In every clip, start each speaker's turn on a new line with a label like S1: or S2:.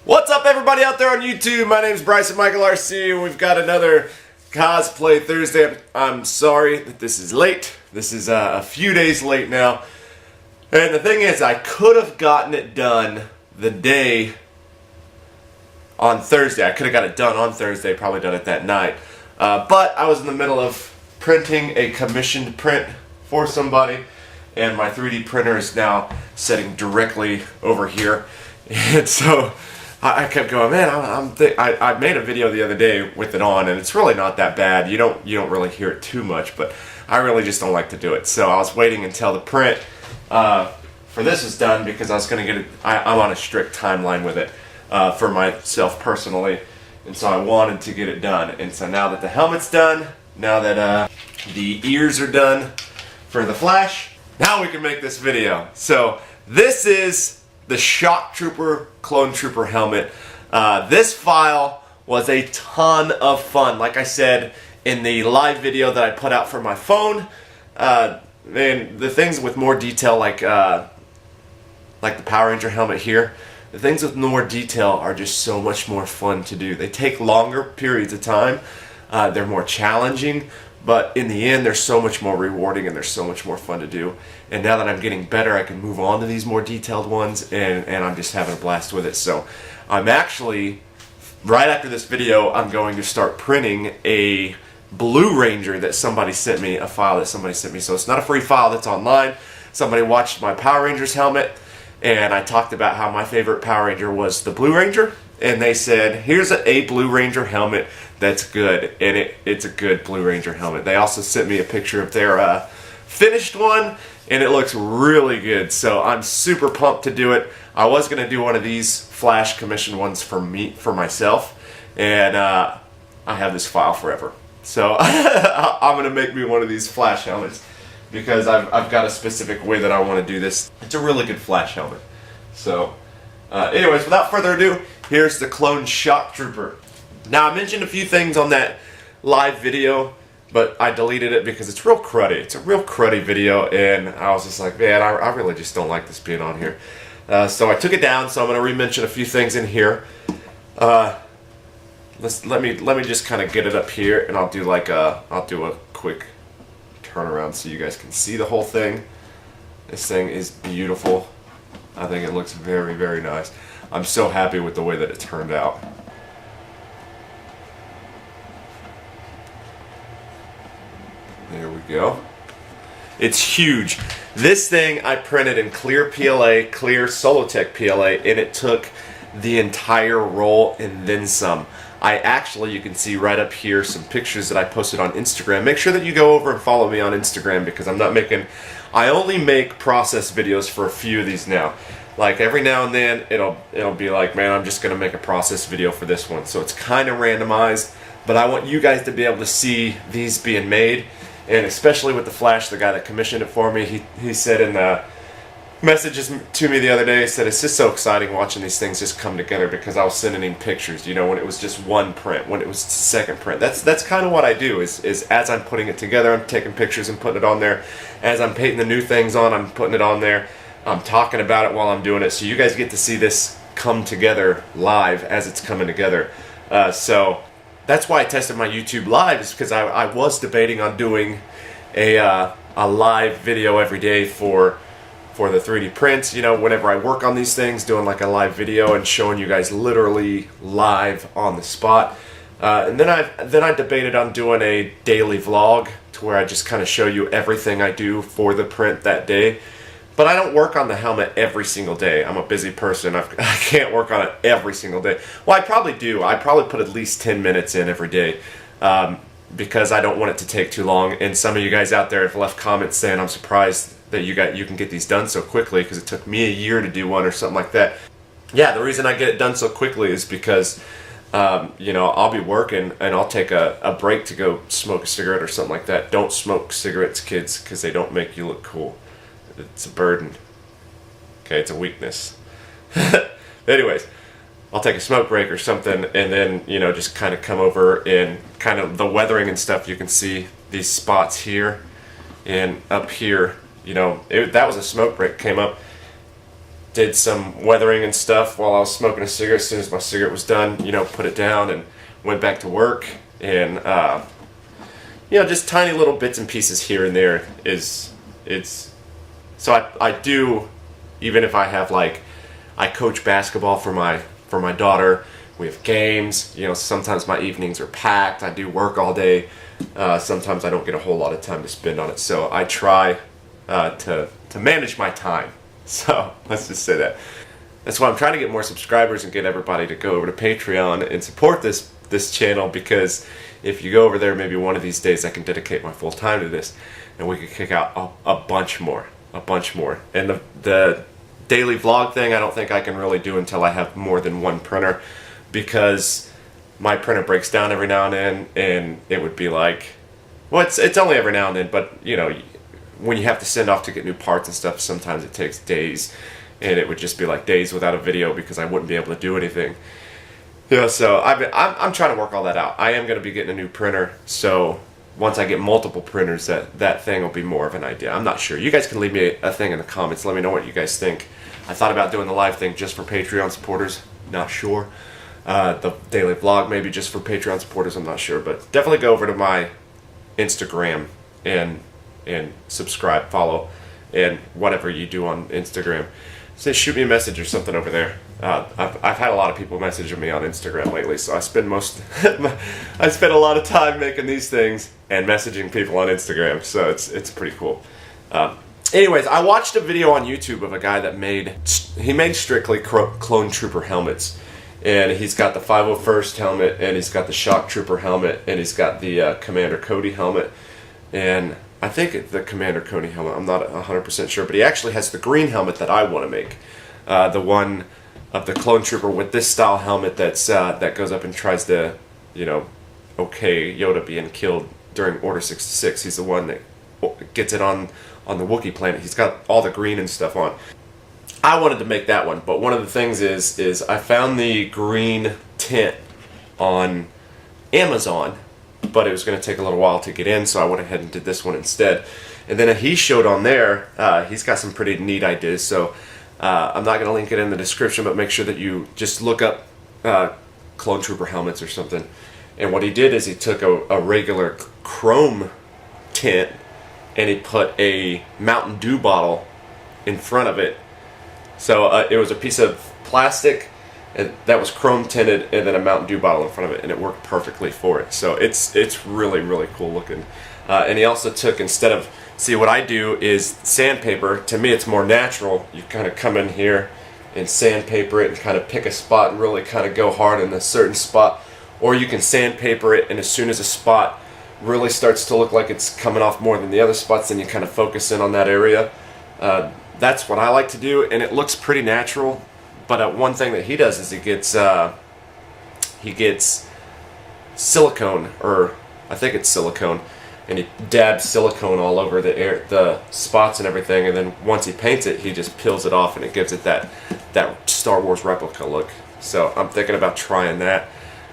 S1: What's up, everybody out there on YouTube? My name is Bryson Michael RC, and we've got another Cosplay Thursday. I'm sorry that this is late. This is a few days late now. And the thing is, I could have gotten it done the day on Thursday. I could have got it done on Thursday, probably done it that night. But I was in the middle of printing a commissioned print for somebody, and my 3D printer is now sitting directly over here. And so I kept going, man, I made a video the other day with it on, and it's really not that bad. You don't really hear it too much, but I really just don't like to do it. So I was waiting until the print for this was done, because I was going to get it. I'm on a strict timeline with it for myself personally, and so I wanted to get it done. And so now that the helmet's done, now that the ears are done for the Flash, now we can make this video. So this is the Shock Trooper Clone Trooper helmet. This file was a ton of fun. Like I said in the live video that I put out for my phone, and the things with more detail, like the Power Ranger helmet here, the things with more detail are just so much more fun to do. They take longer periods of time. They're more challenging, but in the end, they're so much more rewarding and they're so much more fun to do. And now that I'm getting better, I can move on to these more detailed ones, and I'm just having a blast with it. So I'm actually, right after this video, I'm going to start printing a Blue Ranger that somebody sent me, a file that somebody sent me. So it's not a free file that's online. Somebody watched my Power Rangers helmet, and I talked about how my favorite Power Ranger was the Blue Ranger, and they said, here's a Blue Ranger helmet that's good, and it's a good Blue Ranger helmet. They also sent me a picture of their finished one, and it looks really good, so I'm super pumped to do it. I was going to do one of these Flash commissioned ones for myself, and I have this file forever. So I'm going to make me one of these Flash helmets, because I've got a specific way that I want to do this. It's a really good Flash helmet. So anyways, without further ado, here's the Clone Shock Trooper. Now, I mentioned a few things on that live video, but I deleted it because it's real cruddy. It's a real cruddy video, and I was just like, man, I really just don't like this being on here. So I took it down, so I'm going to re-mention a few things in here. Let me just kind of get it up here, and I'll do a quick turnaround so you guys can see the whole thing. This thing is beautiful. I think it looks very, very nice. I'm so happy with the way that it turned out. There we go. It's huge. This thing I printed in clear PLA, clear Solotech PLA, and it took the entire roll and then some. You can see right up here some pictures that I posted on Instagram. Make sure that you go over and follow me on Instagram, because I only make process videos for a few of these now. Like every now and then it'll be like, man, I'm just gonna make a process video for this one. So it's kind of randomized, but I want you guys to be able to see these being made. And especially with the Flash, the guy that commissioned it for me, he said in the messages to me the other day, he said it's just so exciting watching these things just come together, because I was sending him pictures, you know, when it was just one print, when it was the second print. That's kind of what I do, is as I'm putting it together, I'm taking pictures and putting it on there. As I'm painting the new things on, I'm putting it on there. I'm talking about it while I'm doing it, so you guys get to see this come together live as it's coming together. So that's why I tested my YouTube live, is because I was debating on doing a live video every day for the 3D prints. You know, whenever I work on these things, doing like a live video and showing you guys literally live on the spot. And then I debated on doing a daily vlog, to where I just kind of show you everything I do for the print that day. But I don't work on the helmet every single day. I'm a busy person. I can't work on it every single day. Well, I probably do. I probably put at least 10 minutes in every day, because I don't want it to take too long. And some of you guys out there have left comments saying I'm surprised that you can get these done so quickly, because it took me a year to do one or something like that. Yeah, the reason I get it done so quickly is because you know, I'll be working and I'll take a break to go smoke a cigarette or something like that. Don't smoke cigarettes, kids, because they don't make you look cool. It's a burden. Okay, it's a weakness. Anyways, I'll take a smoke break or something, and then, you know, just kind of come over, and kind of the weathering and stuff, you can see these spots here and up here. You know, that was a smoke break, came up, did some weathering and stuff while I was smoking a cigarette. As soon as my cigarette was done, you know, put it down and went back to work. And you know, just tiny little bits and pieces here and there so I do, even if I have like, I coach basketball for my daughter. We have games, you know, sometimes my evenings are packed. I do work all day. Sometimes I don't get a whole lot of time to spend on it. So I try to manage my time. So let's just say that. That's why I'm trying to get more subscribers and get everybody to go over to Patreon and support this channel, because if you go over there, maybe one of these days I can dedicate my full time to this and we can kick out a bunch more. And the daily vlog thing, I don't think I can really do until I have more than one printer, because my printer breaks down every now and then, and it would be like, well, it's only every now and then, but you know, when you have to send off to get new parts and stuff, sometimes it takes days, and it would just be like days without a video because I wouldn't be able to do anything. You know, so I'm trying to work all that out. I am going to be getting a new printer, so once I get multiple printers, that thing will be more of an idea. I'm not sure. You guys can leave me a thing in the comments. Let me know what you guys think. I thought about doing the live thing just for Patreon supporters. Not sure. The daily vlog maybe just for Patreon supporters. I'm not sure. But definitely go over to my Instagram and subscribe, follow, and whatever you do on Instagram. Say shoot me a message or something over there. I've had a lot of people messaging me on Instagram lately, so I spend a lot of time making these things and messaging people on Instagram, so it's pretty cool. Anyways, I watched a video on YouTube of a guy that made strictly clone trooper helmets, and he's got the 501st helmet, and he's got the shock trooper helmet, and he's got the Commander Cody helmet, and I think the Commander Cody helmet, I'm not 100% sure, but he actually has the green helmet that I want to make. The one of the clone trooper with this style helmet that goes up and tries to, you know, okay Yoda being killed during Order 66. He's the one that gets it on the Wookiee planet. He's got all the green and stuff on. I wanted to make that one, but one of the things is I found the green tint on Amazon, but it was going to take a little while to get in, so I went ahead and did this one instead. And then he showed on there, he's got some pretty neat ideas, so I'm not going to link it in the description, but make sure that you just look up clone trooper helmets or something. And what he did is he took a regular chrome tint and he put a Mountain Dew bottle in front of it. So it was a piece of plastic that was chrome tinted, and then a Mountain Dew bottle in front of it, and it worked perfectly for it. So it's really, really cool looking. And he also took, instead of, see what I do is sandpaper. To me it's more natural. You kind of come in here and sandpaper it and kind of pick a spot and really kind of go hard in a certain spot. Or you can sandpaper it, and as soon as a spot really starts to look like it's coming off more than the other spots, then you kind of focus in on that area. That's what I like to do, and it looks pretty natural. But one thing that he does is he gets silicone, or I think it's silicone, and he dabs silicone all over the spots and everything, and then once he paints it, he just peels it off, and it gives it that Star Wars replica look. So I'm thinking about trying that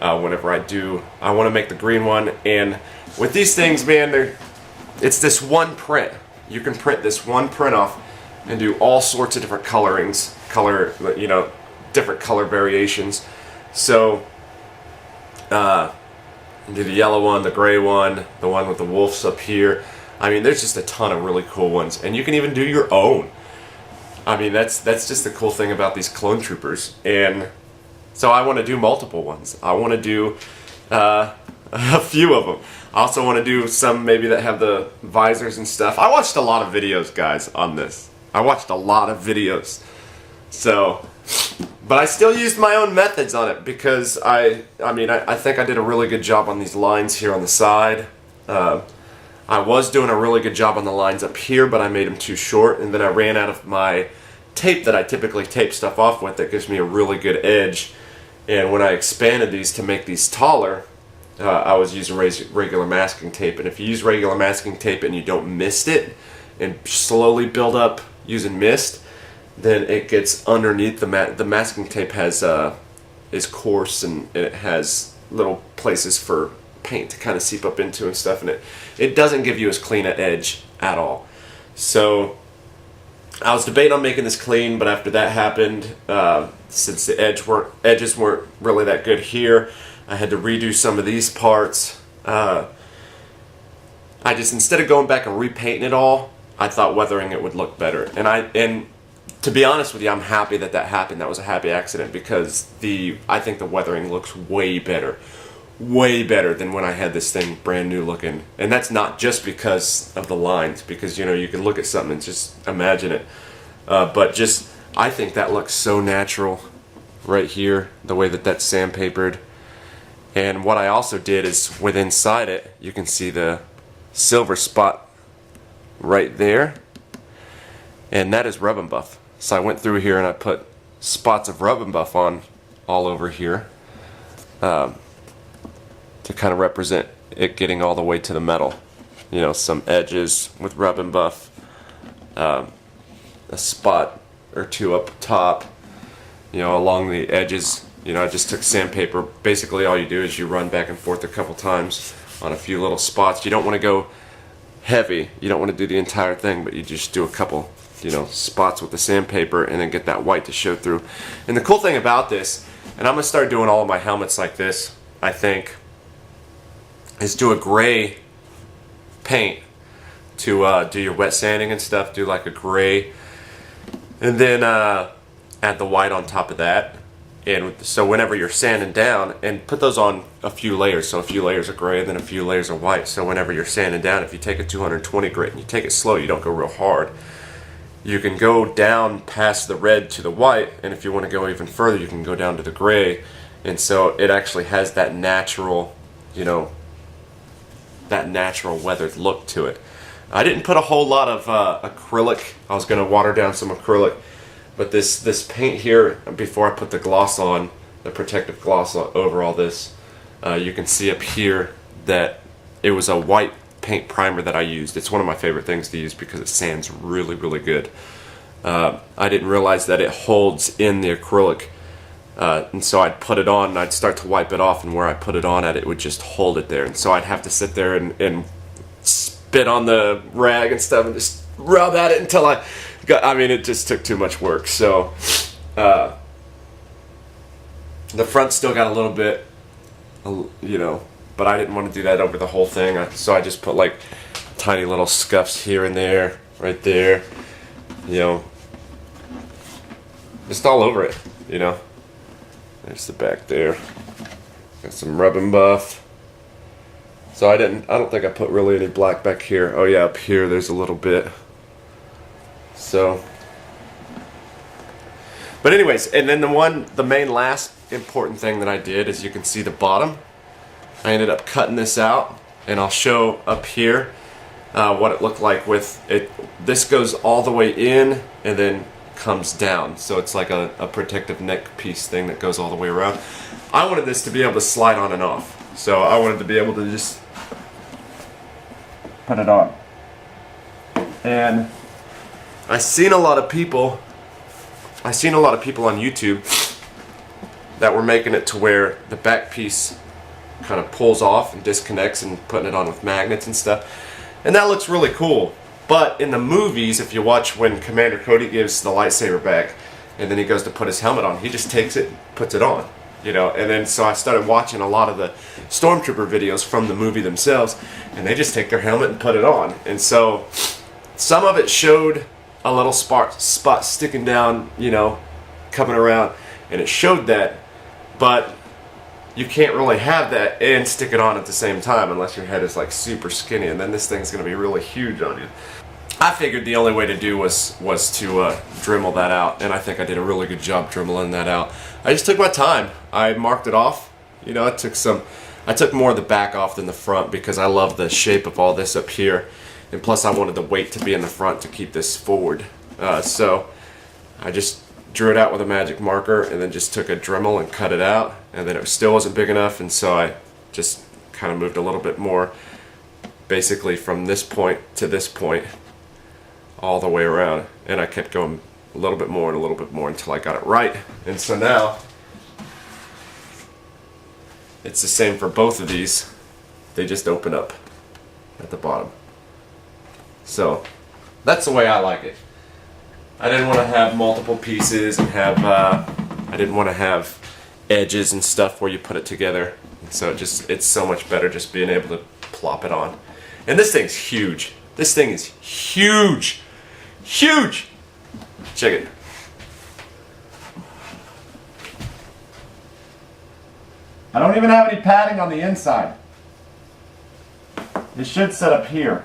S1: whenever I do. I want to make the green one, and with these things, man, it's this one print. You can print this one print off and do all sorts of different colorings, different color variations. So do the yellow one, the gray one, the one with the wolves up here. I mean, there's just a ton of really cool ones, and you can even do your own. I mean, that's just the cool thing about these clone troopers. And so I want to do multiple ones. I want to do a few of them. I also want to do some maybe that have the visors and stuff. I watched a lot of videos, guys, on this. I watched a lot of videos. So, but I still used my own methods on it, because I think I did a really good job on these lines here on the side. I was doing a really good job on the lines up here, but I made them too short, and then I ran out of my tape that I typically tape stuff off with that gives me a really good edge. And when I expanded these to make these taller, I was using regular masking tape. And if you use regular masking tape and you don't mist it and slowly build up using mist, then it gets underneath the masking tape is coarse, and it has little places for paint to kind of seep up into and stuff, and it doesn't give you as clean an edge at all. So I was debating on making this clean, but after that happened, since the edges weren't really that good here, I had to redo some of these parts. I just, instead of going back and repainting it all, I thought weathering it would look better. And to be honest with you, I'm happy that happened. That was a happy accident, because I think the weathering looks way better than when I had this thing brand new looking. And that's not just because of the lines, because you can look at something and just imagine it, but just I think that looks so natural right here, the way that that's sandpapered. And what I also did is, with inside it, you can see the silver spot right there, and that is rub and buff. So I went through here and I put spots of rub and buff on all over here, to kind of represent it getting all the way to the metal. Some edges with rub and buff, a spot or two up top, along the edges. I just took sandpaper. Basically all you do is you run back and forth a couple times on a few little spots. You don't want to go heavy, you don't want to do the entire thing, but you just do a couple spots with the sandpaper, and then get that white to show through. And the cool thing about this, and I'm going to start doing all of my helmets like this, I think, is do a gray paint to do your wet sanding and stuff. Do like a gray, and then add the white on top of that. And so whenever you're sanding down, and put those on a few layers, so a few layers of gray and then a few layers of white. So whenever you're sanding down, if you take a 220 grit and you take it slow, you don't go real hard, you can go down past the red to the white, and if you want to go even further, you can go down to the gray. And so it actually has that natural, that natural weathered look to it. I didn't put a whole lot of acrylic. I was going to water down some acrylic, but this paint here, before I put the gloss on, the protective gloss over all this, you can see up here that it was a white paint primer that I used. It's one of my favorite things to use because it sands really, really good. I didn't realize that it holds in the acrylic, and so I'd put it on and I'd start to wipe it off, and where I put it on at, it would just hold it there. And so I'd have to sit there and spit on the rag and stuff and just rub at it until it just took too much work. So the front still got a little bit, but I didn't want to do that over the whole thing. So I just put like tiny little scuffs here and there, right there, just all over it, There's the back there. Got some rub and buff. So I don't think I put really any black back here. Oh yeah, up here there's a little bit. So, but anyways, and then the main last important thing that I did is, you can see the bottom. I ended up cutting this out, and I'll show up here what it looked like with it. This goes all the way in and then comes down, so it's like a protective neck piece thing that goes all the way around. I wanted this to be able to slide on and off, so I wanted to be able to just put it on. And I've seen a lot of people on YouTube that were making it to where the back piece kind of pulls off and disconnects, and putting it on with magnets and stuff, and that looks really cool. But in the movies, if you watch when Commander Cody gives the lightsaber back and then he goes to put his helmet on, he just takes it, puts it on, and then so I started watching a lot of the Stormtrooper videos from the movie themselves, and they just take their helmet and put it on. And so some of it showed a little spot sticking down, coming around, and it showed that, but you can't really have that and stick it on at the same time unless your head is like super skinny, and then this thing's going to be really huge on you. I figured the only way to do was to Dremel that out, and I think I did a really good job dremeling that out. I just took my time. I marked it off. I took more of the back off than the front because I love the shape of all this up here, and plus I wanted the weight to be in the front to keep this forward. So I just drew it out with a magic marker, and then just took a Dremel and cut it out, and then it still wasn't big enough, and so I just kind of moved a little bit more, basically from this point to this point, all the way around, and I kept going a little bit more and a little bit more until I got it right. And so now it's the same for both of these. They just open up at the bottom. So that's the way I like it. I didn't want to have multiple pieces and have, I didn't want to have edges and stuff where you put it together. So it's so much better just being able to plop it on. And this thing's huge. This thing is huge. Huge! Check it. I don't even have any padding on the inside. It should sit up here.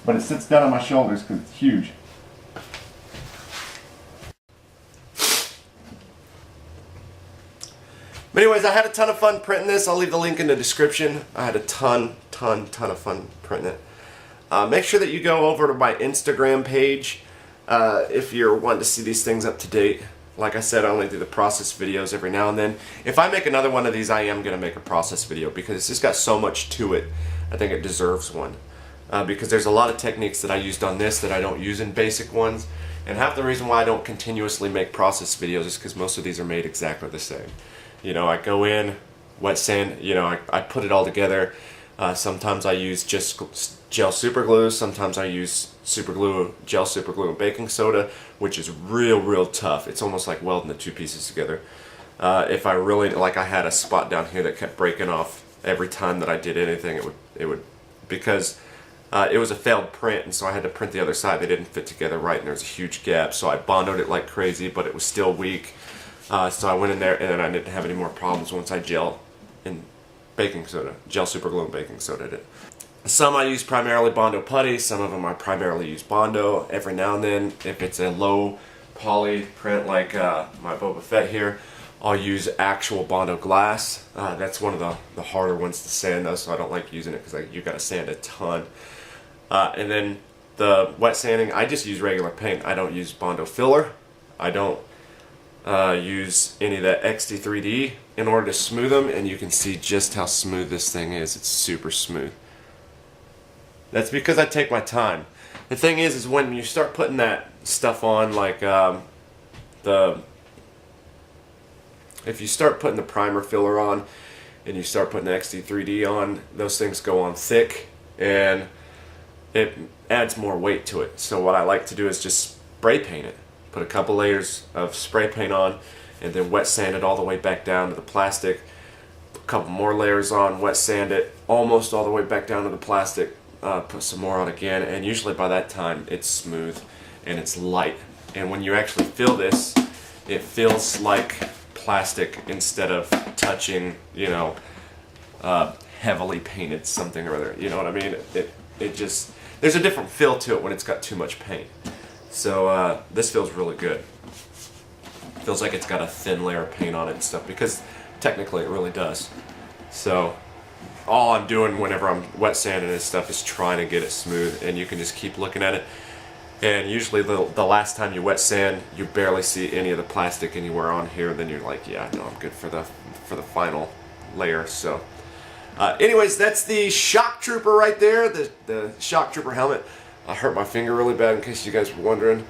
S1: But it sits down on my shoulders because it's huge. But anyways, I had a ton of fun printing this. I'll leave the link in the description. I had a ton of fun printing it. Make sure that you go over to my Instagram page if you're wanting to see these things up to date. Like I said, I only do the process videos every now and then. If I make another one of these, I am going to make a process video because it's just got so much to it. I think it deserves one. Because there's a lot of techniques that I used on this that I don't use in basic ones. And half the reason why I don't continuously make process videos is because most of these are made exactly the same. You know, I go in, wet sand, you know, I put it all together. Sometimes I use just gel super glue, sometimes I use super glue, gel super glue and baking soda, which is real tough. It's almost like welding the two pieces together. If I really, like I had a spot down here that kept breaking off every time that I did anything, it would because it was a failed print, and so I had to print the other side. They didn't fit together right, and there's a huge gap, so I bonded it like crazy, but it was still weak. So I went in there, and then I didn't have any more problems once I gel and baking soda, gel super glue and baking soda it. Some I use primarily Bondo putty, some of them I primarily use Bondo. Every now and then, if it's a low poly print like my Boba Fett here, I'll use actual Bondo glass. That's one of the harder ones to sand though, so I don't like using it because you got to sand a ton. And then the wet sanding, I just use regular paint. I don't use Bondo filler. I don't use any of that XD3D in order to smooth them, and you can see just how smooth this thing is. It's super smooth. That's because I take my time. The thing is when you start putting that stuff on, like if you start putting the primer filler on and you start putting the XD3D on, those things go on thick and it adds more weight to it. So what I like to do is just spray paint it. Put a couple layers of spray paint on and then wet sand it all the way back down to the plastic. A couple more layers on, wet sand it almost all the way back down to the plastic. Put some more on again, and usually by that time it's smooth and it's light. And when you actually feel this, it feels like plastic instead of touching, you know, heavily painted something or other. You know what I mean? It just, there's a different feel to it when it's got too much paint. So this feels really good. Feels like it's got a thin layer of paint on it and stuff, because technically it really does. So all I'm doing whenever I'm wet sanding this stuff is trying to get it smooth, and you can just keep looking at it. And usually the last time you wet sand, you barely see any of the plastic anywhere on here. Then you're like, yeah, no, I'm good for the final layer. So anyways, that's the Shock Trooper right there, the Shock Trooper helmet. I hurt my finger really bad, in case you guys were wondering,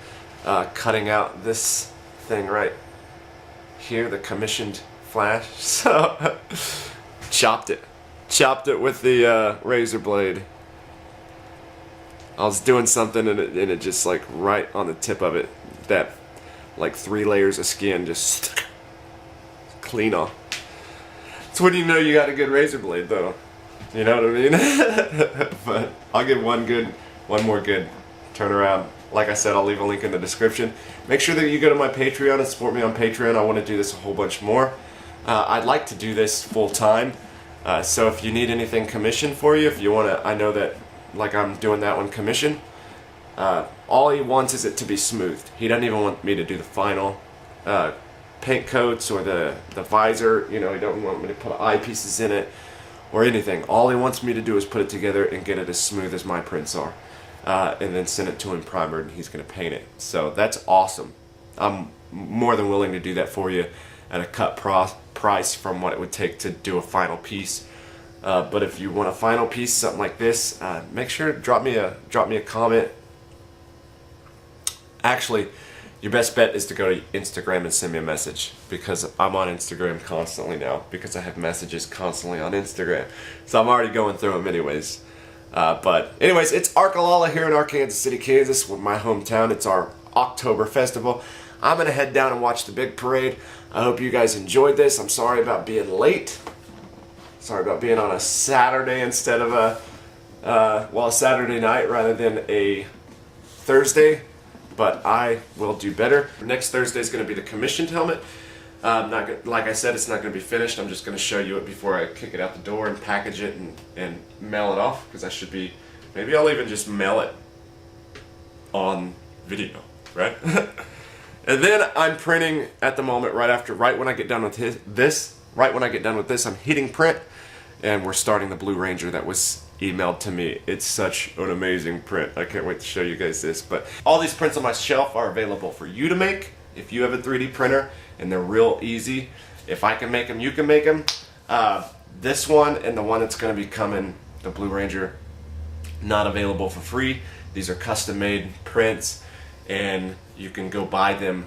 S1: cutting out this thing right here, the commissioned flash. So chopped it with the razor blade. I was doing something and it just, like, right on the tip of it, that like 3 layers of skin just clean off. It's when you know you got a good razor blade though. You know what I mean? But I'll give one more good turnaround. Like I said, I'll leave a link in the description. Make sure that you go to my Patreon and support me on Patreon. I want to do this a whole bunch more. I'd like to do this full time. So if you need anything commissioned for you, if you want to, I know that, like I'm doing that one commission, all he wants is it to be smoothed. He doesn't even want me to do the final paint coats or the visor. You know, he don't want me to put eyepieces in it or anything. All he wants me to do is put it together and get it as smooth as my prints are, and then send it to him primered, and he's going to paint it. So that's awesome. I'm more than willing to do that for you at a cut price from what it would take to do a final piece. But if you want a final piece, something like this, make sure to drop me a comment. Actually, your best bet is to go to Instagram and send me a message, because I'm on Instagram constantly now, because I have messages constantly on Instagram. So I'm already going through them anyways. But anyways, it's Arkalala here in Arkansas City, Kansas, with my hometown. It's our October festival. I'm going to head down and watch the big parade. I hope you guys enjoyed this. I'm sorry about being late. Sorry about being on a Saturday instead of a Saturday night rather than a Thursday. But I will do better. Next Thursday is going to be the commissioned helmet. Like I said, it's not going to be finished. I'm just going to show you it before I kick it out the door and package it and mail it off, because I should be, maybe I'll even just mail it on video, right? And then I'm printing at the moment right when I get done with this, I'm hitting print, and we're starting the Blue Ranger that was emailed to me. It's such an amazing print. I can't wait to show you guys this. But all these prints on my shelf are available for you to make if you have a 3D printer, and they're real easy. If I can make them, you can make them. This one and the one that's going to be coming, the Blue Ranger, not available for free. These are custom made prints, and you can go buy them.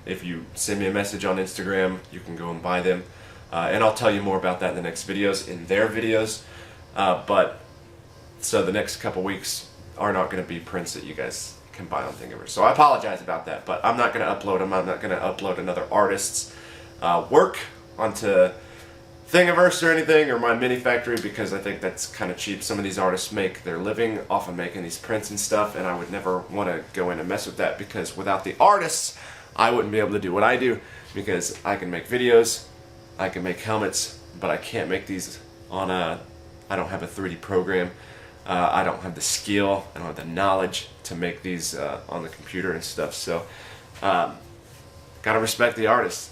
S1: If you send me a message on Instagram, you can go and buy them. And I'll tell you more about that in the next videos, in their videos. So the next couple weeks are not going to be prints that you guys can buy on Thingiverse. So I apologize about that, but I'm not going to upload them. I'm not going to upload another artist's work onto Thingiverse or anything, or my mini factory, because I think that's kind of cheap. Some of these artists make their living off of making these prints and stuff, and I would never want to go in and mess with that, because without the artists, I wouldn't be able to do what I do, because I can make videos, I can make helmets, but I can't make these on I don't have a 3D program. I don't have the skill, I don't have the knowledge to make these on the computer and stuff. So, gotta respect the artists.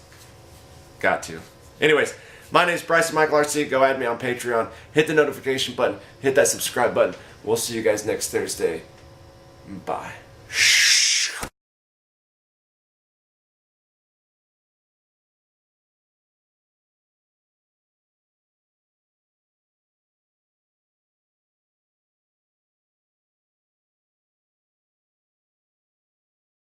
S1: Got to. Anyways, my name is Bryson Michael RC. Go add me on Patreon. Hit the notification button. Hit that subscribe button. We'll see you guys next Thursday. Bye.